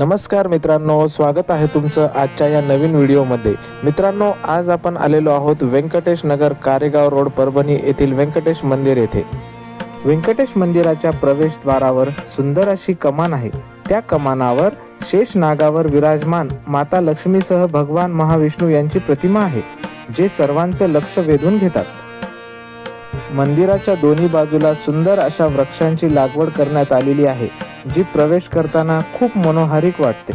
नमस्कार मित्रांनो, स्वागत आहे तुमचं आजच्या या नवीन व्हिडिओमध्ये। मित्रांनो, आज आपण आलेलो आहोत व्यंकटेश नगर कारेगाव रोड परभणी येथील व्यंकटेश मंदिर येथे। व्यंकटेश मंदिराच्या प्रवेशद्वारावर सुंदर अशी कमान आहे। त्या कमानावर शेष नागावर विराजमान माता लक्ष्मीसह भगवान महाविष्णू यांची प्रतिमा आहे, जे सर्वांचं लक्ष वेधून घेतात। मंदिराच्या दोन्ही बाजूला सुंदर अशा वृक्षांची लागवड करण्यात आलेली आहे, जी प्रवेश करताना खूप मनोहारिक वाटते।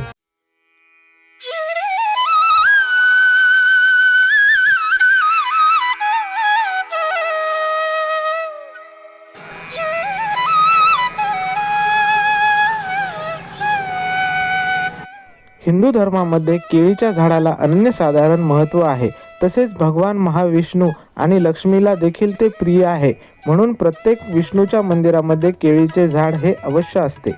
हिंदू धर्मामध्ये केळीच्या झाडाला अनन्यसाधारण महत्त्व आहे। तसेच भगवान महाविष्णू आणि लक्ष्मीला देखील ते प्रिय आहे, म्हणून प्रत्येक विष्णूच्या मंदिरामध्ये केळीचे झाड हे अवश्य असते।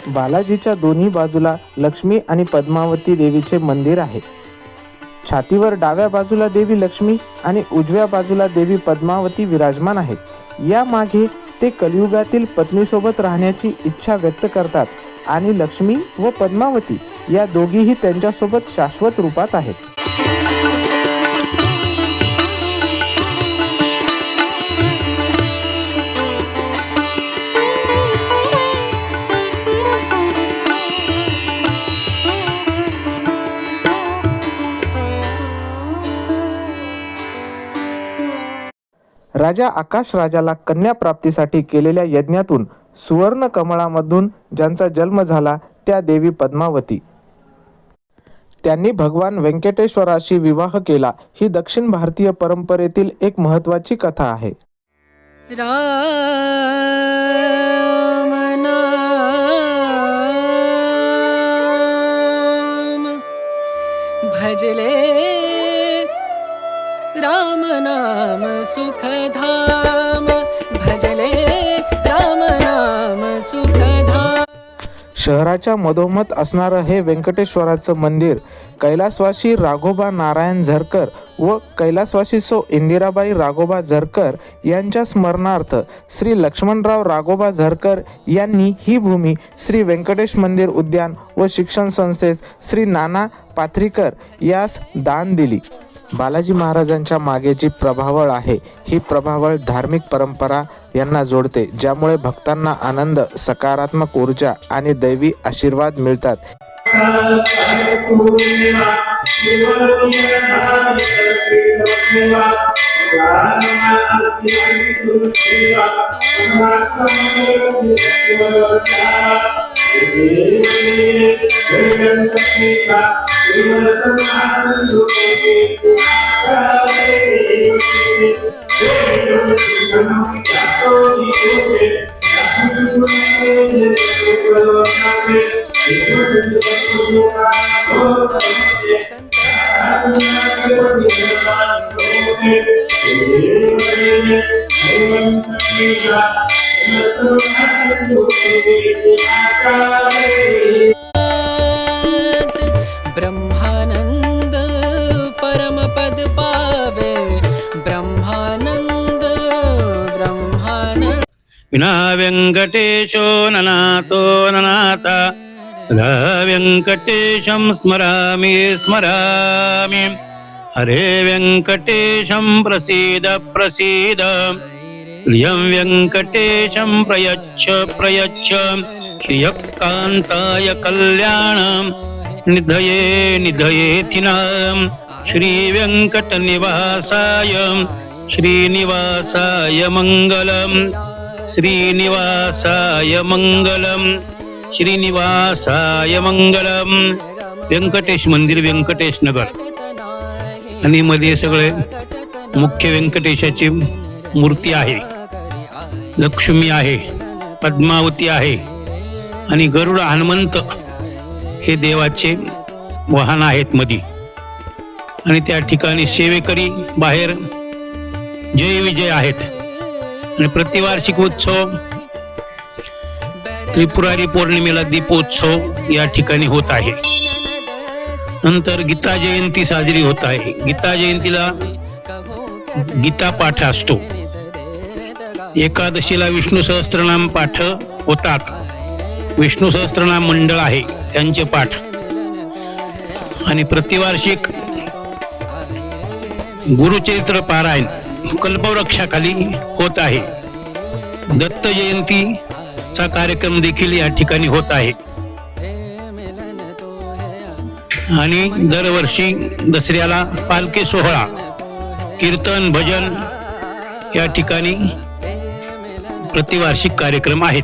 बालाजीच्या दोन्ही बाजूला लक्ष्मी आणि पद्मावती देवीचे मंदिर आहे। छातीवर डाव्या बाजूला देवी लक्ष्मी आणि उजव्या बाजूला देवी पद्मावती विराजमान आहेत। या मागे ते कलियुगातील पत्नीसोबत राहण्याची इच्छा व्यक्त करतात आणि लक्ष्मी व पद्मावती या दोघीही त्यांच्यासोबत शाश्वत रूपात आहेत। राजा आकाश राजाला कन्या प्राप्तीसाठी केलेल्या यज्ञातून सुवर्ण कमळामधून ज्यांचा जन्म झाला त्या देवी पद्मावती। त्यांनी भगवान व्यंकटेश्वराशी विवाह केला। ही दक्षिण भारतीय परंपरेतील एक महत्त्वाची कथा आहे। राम नाम भजले राम नाम सुखधाम भजले राम नाम सुखधाम। शहराच्या मधोमध असणारं हे व्यंकटेश्वराचं मंदिर कैलासवासी राघोबा नारायण झरकर व कैलासवासी सौ इंदिराबाई राघोबा झरकर यांच्या स्मरणार्थ श्री लक्ष्मणराव राघोबा झरकर यांनी ही भूमी श्री व्यंकटेश मंदिर उद्यान व शिक्षण संस्थेत श्री नाना पाथरीकर यास दान दिली। बालाजी महाराजांच्या मागे जी प्रभावळ आहे, ही प्रभावळ धार्मिक परंपरा यांना जोडते, ज्यामुळे भक्तांना आनंद, सकारात्मक ऊर्जा आणि दैवी आशीर्वाद मिळतात। विना व्यङ्कटेशो ननातो ननाथा तदा व्यङ्कटेशं स्मरामि स्मरामि हरे व्यङ्कटेशं प्रसीद प्रसीद प्रियं व्यङ्कटेशं प्रयच्छ प्रयच्छ श्रियकान्ताय कल्याणं निधये निधयेथिनां श्रीवेङ्कटनिवासाय श्रीनिवासाय मङ्गलम् श्रीनिवासाय मङ्गलम् श्रीनिवासाय मङ्गलम्. व्यंकटेश मंदिर, व्यंकटेश नगर. आणि मध्ये सगळे मुख्य व्यंकटेशाची मूर्ती आहे, लक्ष्मी आहे, पद्मावती आहे आणि गरुड हनुमंत हे देवाचे वाहन आहेत मध्ये. आणि त्या ठिकाणी सेवेकरी बाहेर जय विजय आहेत. आणि प्रतिवार्षिक उत्सव त्रिपुरारी पौर्णिमेला दीपोत्सव या ठिकाणी होत आहे. नंतर गीता जयंती साजरी होत आहे. गीता जयंतीला गीता पाठ असतो. एकादशीला विष्णू सहस्त्रनाम पाठ होतात. विष्णू सहस्त्रनाम मंडळ आहे त्यांचे पाठ. आणि प्रतिवार्षिक गुरुचरित्र पारायण कल्पवृक्षाखाली होत आहे. दत्त जयंतीचा कार्यक्रम देखील या ठिकाणी होत आहे. आणि दरवर्षी दसऱ्याला पालखी सोहळा, कीर्तन, भजन या ठिकाणी प्रतिवार्षिक कार्यक्रम आहेत.